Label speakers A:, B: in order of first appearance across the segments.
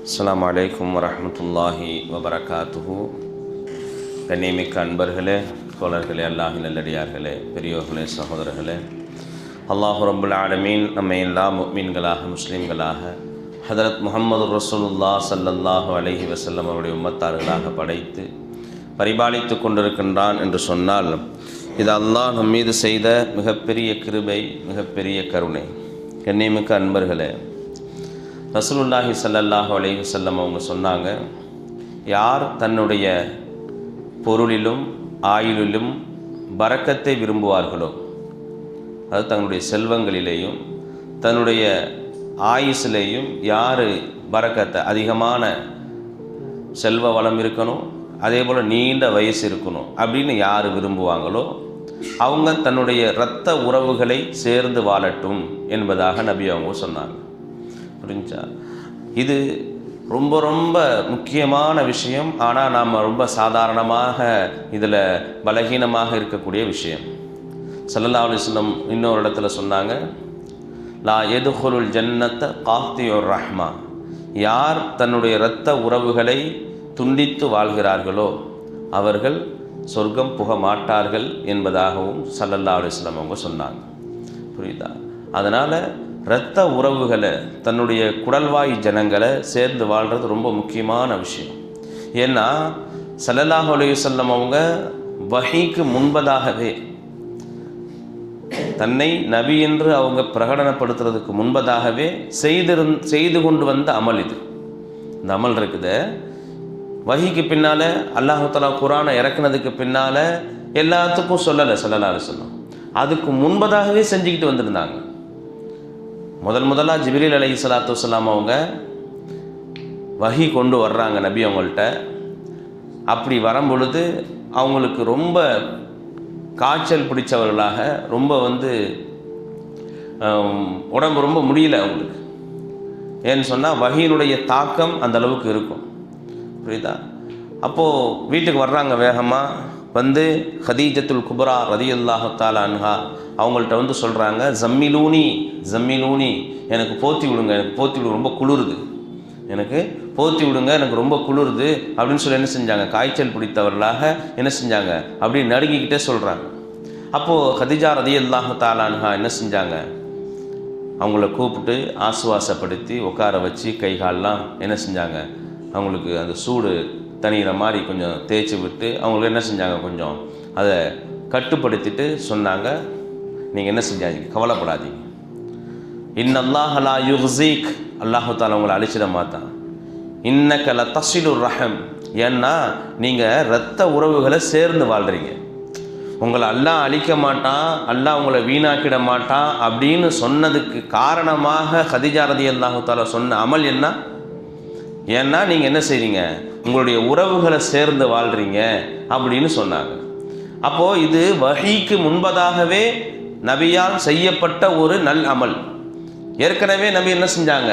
A: அஸ்ஸலாமு அலைக்கும் வரஹ்மத்துல்லாஹி வபரகாத்துஹு. கண்ணியமிக்க அன்பர்களே, தோழர்களே, அல்லாஹின் நல்லடியார்களே, பெரியோர்களே, சகோதரர்களே, அல்லாஹு ரப்புல் ஆலமீன் நம்மை எல்லாம் முஃமின்களாக, முஸ்லீம்களாக, ஹதரத் முஹம்மது ரசூலுல்லாஹ் ஸல்லல்லாஹு அலைஹி வஸல்லம் அவருடைய உம்மத்தார்களாக படைத்து பரிபாலித்து கொண்டிருக்கின்றான் என்று சொன்னால் இது அல்லாஹ் நம் மீது செய்த மிகப்பெரிய கிருபை, மிகப்பெரிய கருணை. கண்ணியமிக்க அன்பர்களே, ரசூலுல்லாஹி ஸல்லல்லாஹு அலைஹி வஸல்லம் அவங்க சொன்னாங்க, யார் தன்னுடைய பொருளிலும் ஆயுளிலும் பரக்கத்தை விரும்புவார்களோ, அது தன்னுடைய செல்வங்களிலேயும் தன்னுடைய ஆயுசிலேயும் யார் பரக்கத்தை, அதிகமான செல்வ வளம் இருக்கணும், அதே போல் நீண்ட வயசு இருக்கணும் அப்படின்னு யார் விரும்புவாங்களோ அவங்க தன்னுடைய இரத்த உறவுகளை சேர்ந்து வாழட்டும் என்பதாக நபி அவங்க சொன்னாங்க. புரிஞ்சா? இது ரொம்ப ரொம்ப முக்கியமான விஷயம். ஆனால் நாம் ரொம்ப சாதாரணமாக இதில் பலகீனமாக இருக்கக்கூடிய விஷயம். ஸல்லல்லாஹு அலைஹி வஸல்லம் இன்னொரு இடத்துல சொன்னாங்க, லா யதுகுலுல் ஜன்னத்த காத்தியுர் ரஹ்மா, யார் தன்னுடைய இரத்த உறவுகளை துண்டித்து வாழ்கிறார்களோ அவர்கள் சொர்க்கம் புக மாட்டார்கள் என்பதாகவும் ஸல்லல்லாஹு அலைஹி வஸல்லம் அவங்க சொன்னாங்க. புரியுதா? அதனால் இரத்த உறவுகளை, தன்னுடைய குடல்வாய் ஜனங்களை சேர்ந்து வாழ்கிறது ரொம்ப முக்கியமான விஷயம். ஏன்னா ஸல்லல்லாஹு அலைஹி வஸல்லம் அவங்க வஹீக்கு முன்பதாகவே, தன்னை நபி என்று அவங்க பிரகடனப்படுத்துறதுக்கு முன்பதாகவே செய்து கொண்டு வந்த அமல் இது. இந்த அமல் இருக்குது வஹீக்கு பின்னால், அல்லாஹ் தஆலா குர்ஆனை இறக்குனதுக்கு பின்னால் எல்லாத்துக்கும் சொல்லலை ஸல்லல்லாஹு அலைஹி வஸல்லம். அதுக்கு முன்பதாகவே செஞ்சுக்கிட்டு வந்திருந்தாங்க. முதலாக ஜிப்ரீல் அலைஹிஸ்ஸலாத்து வஸ்ஸலாம் அவங்க வஹி கொண்டு வர்றாங்க நபி அவங்கள்ட்ட. அப்படி வரும்பொழுது அவங்களுக்கு ரொம்ப காய்ச்சல் பிடிச்சவர்களாக, ரொம்ப உடம்பு ரொம்ப முடியல அவங்களுக்கு. ஏன்னு சொன்னால் வஹியினுடைய தாக்கம் அந்த அளவுக்கு இருக்கும். புரியுதா? அப்போது வீட்டுக்கு வர்றாங்க வேகமாக. வந்து ஹதீஜத்துல் குப்ரா ரலியல்லாஹு தஆலா அன்ஹா அவங்கள்ட்ட சொல்கிறாங்க, ஜம்மிலூனி, எனக்கு போத்தி விடுங்க, எனக்கு போத்தி விடுங்க, ரொம்ப குளிருது, எனக்கு போத்தி விடுங்க, எனக்கு ரொம்ப குளிருது அப்படின்னு சொல்லி என்ன செஞ்சாங்க, காய்ச்சல் பிடித்தவர்களாக என்ன செஞ்சாங்க, அப்படி நடுங்கிக்கிட்டே சொல்கிறாங்க. அப்போது ஹதீஜா ரலியல்லாஹு தஆலா அன்ஹா என்ன செஞ்சாங்க, அவங்கள கூப்பிட்டு ஆசுவாசப்படுத்தி உட்கார வச்சு கை கால்லாம் என்ன செஞ்சாங்க, அவங்களுக்கு அந்த சூடு தணிகிற மாதிரி கொஞ்சம் தேய்ச்சி விட்டு அவங்களுக்கு என்ன செஞ்சாங்க, கொஞ்சம் அதை கட்டுப்படுத்திட்டு சொன்னாங்க, நீங்கள் என்ன செஞ்சாதீங்க, கவலைப்படாதீங்க, இன்னல்லாஹ லா யுஹ்ஸீக், அல்லாஹு தஆலா உங்களை அழிச்சிட மாட்டான், இன்னக ல தஸிலுர் ரஹம், ஏன்னா நீங்கள் இரத்த உறவுகளை சேர்ந்து வாழ்கிறீங்க, உங்களை அல்லாஹ் அழிக்க மாட்டான், அல்லாஹ் உங்களை வீணாக்கிட மாட்டான் அப்படின்னு சொன்னதுக்கு காரணமாக ஹதீஜா ரலியல்லாஹு தஆலா சொன்ன அமல் என்ன? ஏன்னா நீங்கள் என்ன செய்றீங்க, உங்களுடைய உறவுகளை சேர்ந்து வாழ்கிறீங்க அப்படின்னு சொன்னாங்க. அப்போது இது வஹீக்கு முன்பதாகவே நபியால் செய்யப்பட்ட ஒரு நல் அமல். ஏற்கனவே நபி என்ன செஞ்சாங்க,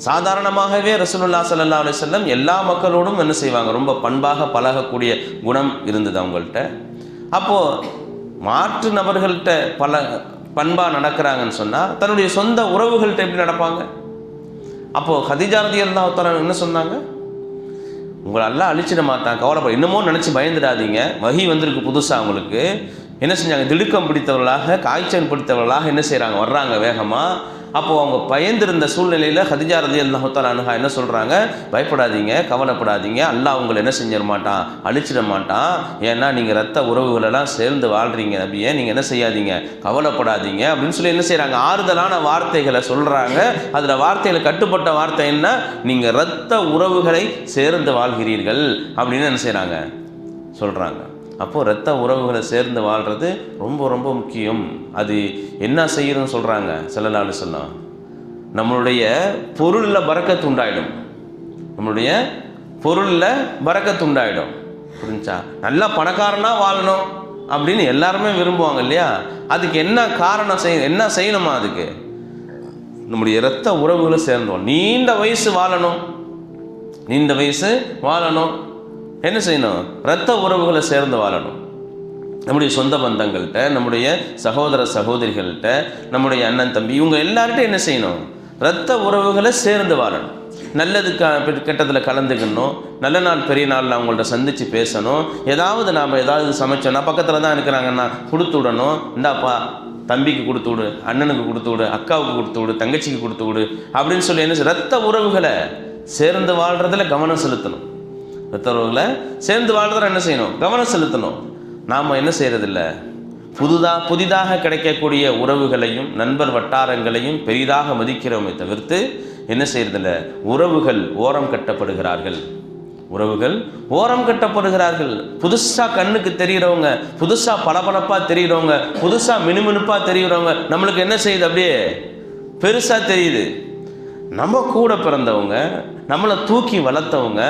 A: சாதாரணமாகவே ரசூலுல்லாஹி ஸல்லல்லாஹு அலைஹி வஸல்லம் எல்லா மக்களோடும் என்ன செய்வாங்க, ரொம்ப பண்பாக பழகக்கூடிய குணம் இருந்தது அவங்கள்ட்ட. அப்போது மாற்று நபர்கள்ட்ட பண்பாக நடக்கிறாங்கன்னு சொன்னால் தன்னுடைய சொந்த உறவுகள்கிட்ட எப்படி நடப்பாங்க? அப்போது ஹதீஜா ரலியல்லாஹு தஆலா என்ன சொன்னாங்க, உங்களை எல்லாம் அழிச்சிட மாட்டான், கவலைப்பட, இன்னமும் நினச்சி பயந்துடாதீங்க, வஹி வந்திருக்கு புதுசாக அவங்களுக்கு. என்ன செஞ்சாங்க, திடுக்கம் பிடித்தவர்களாக, காய்ச்சல் பிடித்தவர்களாக என்ன செய்கிறாங்க, வர்றாங்க வேகமாக. அப்போது அவங்க பயந்திருந்த சூழ்நிலையில் ஹதீஜா ரலியல்லாஹு தஆலா அன்ஹா என்ன சொல்கிறாங்க, பயப்படாதீங்க, கவலைப்படாதீங்க, அல்லாஹ் உங்களை என்ன செஞ்சிட மாட்டான், அழிச்சிட மாட்டான், ஏன்னா நீங்கள் இரத்த உறவுகளெல்லாம் சேர்ந்து வாழ்கிறீங்க நபியே, நீங்கள் என்ன செய்யாதீங்க, கவலைப்படாதீங்க அப்படின்னு சொல்லி என்ன செய்கிறாங்க, ஆறுதலான வார்த்தைகளை சொல்கிறாங்க. அதில் வார்த்தையில் கட்டுப்பட்ட வார்த்தை என்ன, நீங்கள் இரத்த உறவுகளை சேர்ந்து வாழ்கிறீர்கள் அப்படின்னு என்ன செய்கிறாங்க, சொல்கிறாங்க. அப்போது இரத்த உறவுகளை சேர்ந்து வாழ்கிறது ரொம்ப ரொம்ப முக்கியம். அது என்ன செய்யணும்னு சொல்கிறாங்க ஸல்லல்லாஹு அலைஹி வஸல்லம், நம்மளுடைய பொருளில் பரக்கத்து உண்டாயிடும், நம்மளுடைய பொருளில் பரக்கத்து உண்டாயிடும். புரிஞ்சா? நல்லா பணக்காரனாக வாழணும் அப்படின்னு எல்லாருமே விரும்புவாங்க இல்லையா? அதுக்கு என்ன காரணம் என்ன செய்யணுமா? அதுக்கு நம்முடைய இரத்த உறவுகளை சேர்ந்தோம், நீண்ட வயசு வாழணும், என்ன செய்யணும், இரத்த உறவுகளை சேர்ந்து வாழணும். நம்முடைய சொந்த பந்தங்கள்கிட்ட, நம்முடைய சகோதர சகோதரிகள்கிட்ட, நம்முடைய அண்ணன் தம்பி, இவங்க எல்லார்கிட்டையும் என்ன செய்யணும், இரத்த உறவுகளை சேர்ந்து வாழணும். நல்லதுக்கு கெட்டதில் கலந்துக்கணும், நல்ல நாள் பெரிய நாளில் அவங்கள்ட்ட சந்தித்து பேசணும். ஏதாவது சமைச்சோன்னா பக்கத்தில் தான் இருக்கிறாங்கன்னா கொடுத்து விடணும். இந்தாப்பா தம்பிக்கு கொடுத்து விடு, அண்ணனுக்கு கொடுத்து விடு, அக்காவுக்கு கொடுத்து விடு, தங்கச்சிக்கு கொடுத்து விடு அப்படின்னு சொல்லி என்ன ரத்த உறவுகளை சேர்ந்து வாழ்கிறதுல கவனம் செலுத்தணும். ரத்த உறவுகளை சேர்ந்து வாழ்றதுல என்ன செய்யணும்? கவனம் செலுத்தணும். நாம் என்ன செய்கிறதில்ல, புதிதாக கிடைக்கக்கூடிய உறவுகளையும் நண்பர் வட்டாரங்களையும் பெரிதாக மதிக்கிறோமே தவிர்த்து என்ன செய்யறதில்ல, உறவுகள் ஓரம் கட்டப்படுகிறார்கள். புதுசாக கண்ணுக்கு தெரிகிறவங்க, புதுசாக பளபளப்பாக தெரிகிறவங்க, புதுசாக மினுமினுப்பாக தெரிகிறவங்க நம்மளுக்கு என்ன செய்யுது, அப்படியே பெருசாக தெரியுது. நம்ம கூட பிறந்தவங்க, நம்மளை தூக்கி வளர்த்தவங்க,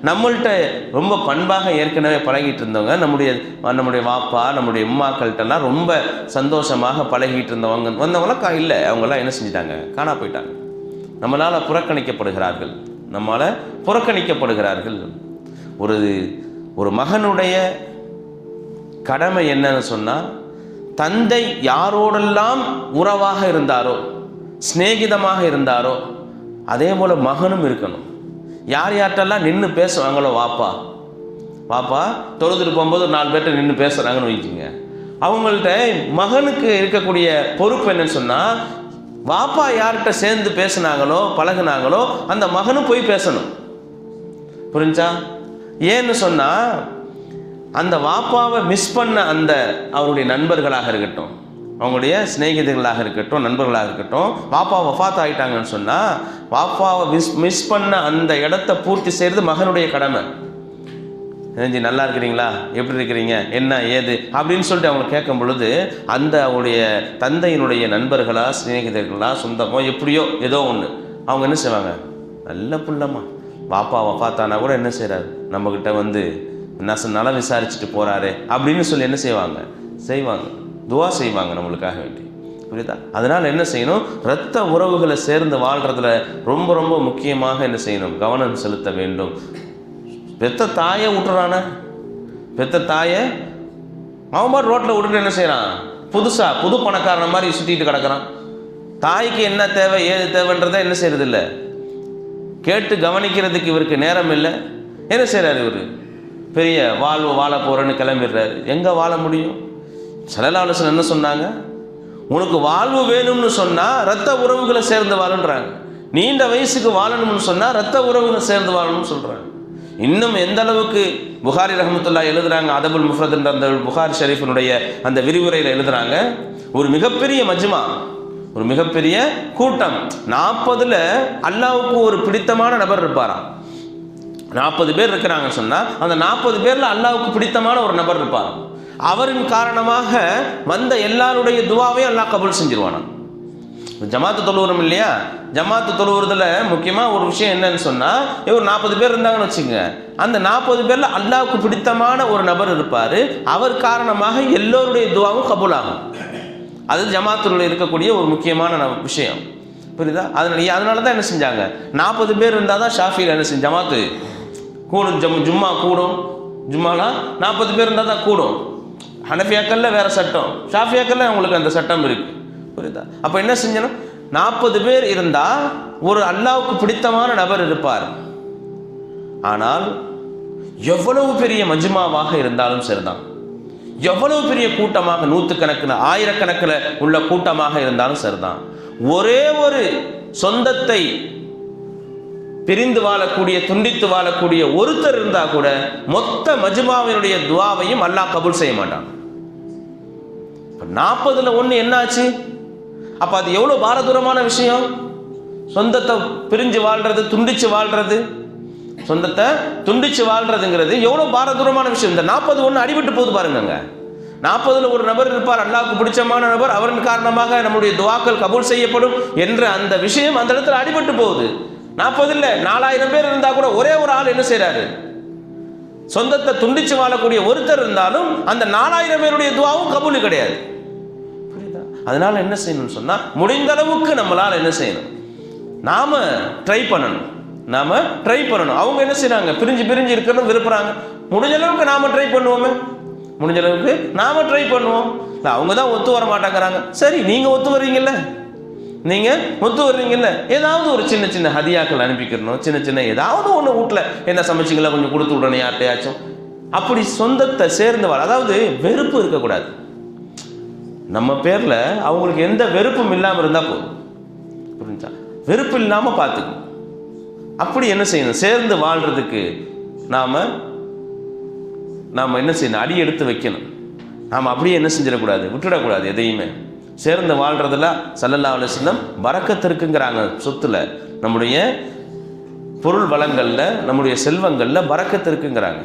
A: நம்மள்கிட்ட ரொம்ப பண்பாக ஏற்கனவே பழகிட்டு இருந்தவங்க, நம்முடைய வாப்பா நம்முடைய அம்மாக்கள்கிட்டலாம் ரொம்ப சந்தோஷமாக பழகிட்டு வந்தவங்களாம் இல்லை. அவங்களாம் என்ன செஞ்சிட்டாங்க, காணா போயிட்டாங்க. நம்மளால் புறக்கணிக்கப்படுகிறார்கள். ஒரு மகனுடைய கடமை என்னன்னு சொன்னால், தந்தை யாரோடெல்லாம் உறவாக இருந்தாரோ, சிநேகிதமாக இருந்தாரோ, அதே போல் மகனும் இருக்கணும். யார்கிட்டெல்லாம் நின்று பேசுவாங்களோ, வாப்பா தொழுதுட்டு போகும்போது 4 பேர்கிட்ட நின்று பேசுகிறாங்கன்னு வைக்கிங்க, அவங்கள்ட்ட மகனுக்கு இருக்கக்கூடிய பொறுப்பு என்னன்னு சொன்னால், வாப்பா யார்கிட்ட சேர்ந்து பேசினாங்களோ பழகுனாங்களோ அந்த மகனும் போய் பேசணும். புரிஞ்சா? ஏன்னு சொன்னால், அந்த வாப்பாவை மிஸ் பண்ண அந்த அவருடைய நண்பர்களாக இருக்கட்டும், அவங்களுடைய சிநேகிதர்களாக இருக்கட்டும், நண்பர்களாக இருக்கட்டும், வாப்பா வஃபாத் ஆகிட்டாங்கன்னு சொன்னால் வாப்பாவை மிஸ் பண்ண அந்த இடத்த பூர்த்தி செய்கிறது மகனுடைய கடமை. நல்லா இருக்கிறீங்களா, எப்படி இருக்கிறீங்க, என்ன ஏது அப்படின்னு சொல்லிட்டு அவங்க கேட்கும் பொழுது, அந்த அவருடைய தந்தையினுடைய நண்பர்களா சிநேகிதர்களா சொந்தமோ எப்படியோ ஏதோ ஒன்று அவங்க என்ன செய்வாங்க, நல்ல புள்ளம்மா வாப்பா வஃபாத்தானா கூட என்ன செய்கிறாரு, நம்மக்கிட்ட வந்து நலம் விசாரிச்சுட்டு போகிறாரு அப்படின்னு சொல்லி என்ன செய்வாங்க, துவா செய்வாங்க நம்மளுக்காக வேண்டி. புரியுதா? அதனால் என்ன செய்யணும், இரத்த உறவுகளை சேர்ந்து வாழ்கிறதுல ரொம்ப ரொம்ப முக்கியமாக என்ன செய்யணும், கவனம் செலுத்த வேண்டும். பெத்த தாயை விட்டுறானே, அவன் மாதிரி ரோட்டில் விட்டுட்டு என்ன செய்கிறான், புது பணக்காரன மாதிரி சுற்றிட்டு கிடக்கிறான். தாய்க்கு என்ன தேவை ஏது தேவைன்றதை என்ன செய்யறது இல்லை, கேட்டு கவனிக்கிறதுக்கு இவருக்கு நேரம் இல்லை. என்ன செய்கிறார், இவர் பெரிய வாழ்வு வாழ போகிறேன்னு கிளம்பிடுறாரு. எங்கே வாழ முடியும்? ஸல்லல்லாஹு அலைஹி வஸல்லம் என்ன சொன்னாங்க, உனக்கு வாழ்வு வேணும்னு சொன்னால் இரத்த உறவுகளை சேர்ந்து வாழுன்றாங்க. நீண்ட வயசுக்கு வாழணும்னு சொன்னால் இரத்த உறவுகளை சேர்ந்து வாழணும்னு சொல்கிறாங்க. இன்னும் எந்த அளவுக்கு புகாரி ரஹ்மத்துல்லாஹி எழுதுறாங்க, அதபுல் முஃப்ரத் என்ற அந்த புகாரி ஷரீஃபினுடைய அந்த விரிவுரையில் எழுதுறாங்க, ஒரு மிகப்பெரிய மஜ்மா, ஒரு மிகப்பெரிய கூட்டம், 40ல் அல்லாஹ்வுக்கு ஒரு பிடித்தமான நபர் இருப்பாராம். 40 பேர் இருக்கிறாங்கன்னு சொன்னால் அந்த 40 பேரில் அல்லாஹ்வுக்கு பிடித்தமான ஒரு நபர் இருப்பாராம். அவரின் காரணமாக வந்த எல்லாருடைய துவாவையும் அல்லாஹ் கபூல் செஞ்சிருவானாம். ஜமாத்து தொழுவுறோம் இல்லையா, ஜமாத்து தொழுவுறதுல முக்கியமாக ஒரு விஷயம் என்னன்னு சொன்னால், ஒரு 40 பேர் இருந்தாங்கன்னு வச்சுங்க, அந்த 40 பேரில் அல்லாஹ்வுக்கு பிடித்தமான ஒரு நபர் இருப்பார். அவர் காரணமாக எல்லோருடைய துவாவும் கபூல் ஆகும். அது ஜமாத்துல இருக்கக்கூடிய ஒரு முக்கியமான விஷயம். புரியுதா? அதனால தான் என்ன செஞ்சாங்க, 40 பேர் இருந்தால் தான் ஷாஃபியில் என்ன செஞ்சு ஜமாத்து கூடும், ஜும்மா கூடும். ஜும்மாலாம் 40 பேர் இருந்தால் தான் கூடும். ஹனஃபியாக்கள்ல வேறு சட்டம், ஷாஃபியாக்கள்ல அவங்களுக்கு அந்த சட்டம் இருக்குது. புரியுதா? அப்போ என்ன செஞ்சணும், 40 பேர் இருந்தால் ஒரு அல்லாஹ்வுக்கு பிடித்தமான நபர் இருப்பார். ஆனால் எவ்வளவு பெரிய மஜ்மாவாக இருந்தாலும் சரிதான், எவ்வளவு பெரிய கூட்டமாக, 100கணக்கில் 1000கணக்கில் உள்ள கூட்டமாக இருந்தாலும் சரிதான், ஒரே ஒரு சொந்தத்தை பிரிந்து வாழக்கூடிய, துண்டித்து வாழக்கூடிய ஒருத்தர் இருந்தால் கூட மொத்த மஜ்மாவினுடைய துவாவையும் அல்லாஹ் கபூல் செய்ய மாட்டான். 40ல் 1 என்னாச்சு? அப்போ அது எவ்வளோ பாரதூரமான விஷயம். சொந்தத்தை பிரிஞ்சு வாழ்றது, துண்டிச்சு வாழ்றது, சொந்தத்தை துண்டிச்சு வாழ்றதுங்கிறது எவ்வளோ பாரதூரமான விஷயம். இந்த 41 அடிபட்டு போகுது பாருங்க. 40ல் ஒரு நபர் இருப்பார், அல்லாஹ்வுக்கு பிடிச்சமான நபர், அவரின் காரணமாக நம்முடைய துவாக்கள் கபூல் செய்யப்படும் என்ற அந்த விஷயம் அந்த இடத்துல அடிபட்டு போகுது. 40ல் 4000 பேர் இருந்தால் கூட ஒரே ஒரு ஆள் என்ன செய்கிறாரு, சொந்தத்தை துண்டிச்சு வாழக்கூடிய ஒருத்தர் இருந்தாலும் அந்த 4000 பேருடைய துவாவும் கபூல் கிடையாது. புரியுதா? அதனால என்ன செய்யணும்னு சொன்னால், முடிந்த அளவுக்கு நம்மளால் என்ன செய்யணும், நாம ட்ரை பண்ணணும். அவங்க என்ன செய்யறாங்க, பிரிஞ்சு இருக்கணும் விரும்புறாங்க, முடிஞ்ச அளவுக்கு நாம ட்ரை பண்ணுவோமே, அவங்க தான் ஒத்து வர மாட்டாங்கிறாங்க. சரி, நீங்க ஒத்து வர்றீங்கல்ல, நீங்கள் ஒத்து வர்றீங்கல்ல, ஏதாவது ஒரு சின்ன சின்ன ஹதியாக்கள் அனுப்பிக்கிறணும், சின்ன சின்ன ஏதாவது ஒன்று வீட்டில் என்ன சமைச்சிங்களா கொஞ்சம் கொடுத்து விடணும் யார்கிட்டையாச்சும். அப்படி சொந்தத்தை சேர்ந்து அதாவது வெறுப்பு இருக்கக்கூடாது. நம்ம பேரில் அவங்களுக்கு எந்த வெறுப்பும் இல்லாமல் இருந்தால் போதும். புரிஞ்சா? வெறுப்பு இல்லாமல் பார்த்துக்கணும். அப்படி என்ன செய்யணும், சேர்ந்து வாழ்கிறதுக்கு நாம் என்ன செய்யணும், அடி எடுத்து வைக்கணும். நாம் அப்படியே என்ன செஞ்சிடக்கூடாது, விட்டுடக்கூடாது எதையுமே. சேர்ந்து வாழ்கிறதுல ஸல்லல்லாஹு அலைஹி வஸல்லம் பரக்கத்து இருக்குங்கிறாங்க. சொத்துல, நம்முடைய பொருள் வளங்களில், நம்முடைய செல்வங்களில் பரக்கத்து இருக்குங்கிறாங்க.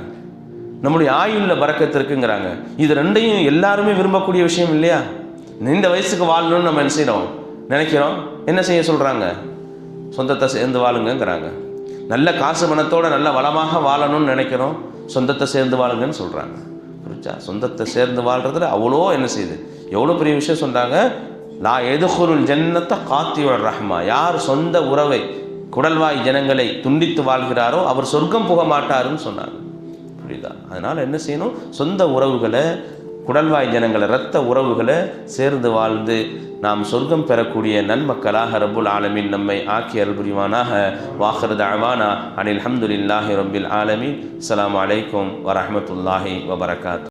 A: நம்முடைய ஆயுளில் பரக்கத்து இருக்குங்கிறாங்க. இது ரெண்டையும் எல்லாருமே விரும்பக்கூடிய விஷயம் இல்லையா? இந்த வயசுக்கு வாழணும்னு நம்ம என்ன செய்கிறோம், நினைக்கிறோம். என்ன செய்ய சொல்கிறாங்க, சொந்தத்தை சேர்ந்து வாழுங்கிறாங்க. நல்ல காசு பணத்தோடு நல்ல வளமாக வாழணும்னு நினைக்கிறோம், சொந்தத்தை சேர்ந்து வாழுங்கன்னு சொல்கிறாங்க. புரிச்சா? சொந்தத்தை சேர்ந்து வாழ்கிறதுல அவ்வளோ என்ன செய்யுது, எவ்வளோ பெரிய விஷயம் சொல்கிறாங்க. லா எதுகுருல் ஜன்னத்தை காத்தியோட ரஹ்மா, யார் சொந்த உறவை குடல்வாய் ஜனங்களை துண்டித்து வாழ்கிறாரோ அவர் சொர்க்கம் புக மாட்டாருன்னு சொன்னாங்க. புரியுதா? அதனால் என்ன செய்யணும், சொந்த உறவுகளை, குடல்வாய் ஜனங்களை, இரத்த உறவுகளை சேர்ந்து வாழ்ந்து நாம் சொர்க்கம் பெறக்கூடிய நன்மக்களாக ரப்புல் ஆலமீன் நம்மை ஆக்கி அருள் புரிவானாக. வாஹிரு தஅவானா அனில் ஹம்துலில்லாஹி ரப்பில் ஆலமீன். அஸ்ஸலாமு அலைக்கும் வரஹ்மத்துல்லாஹி வபரகாத்துஹு.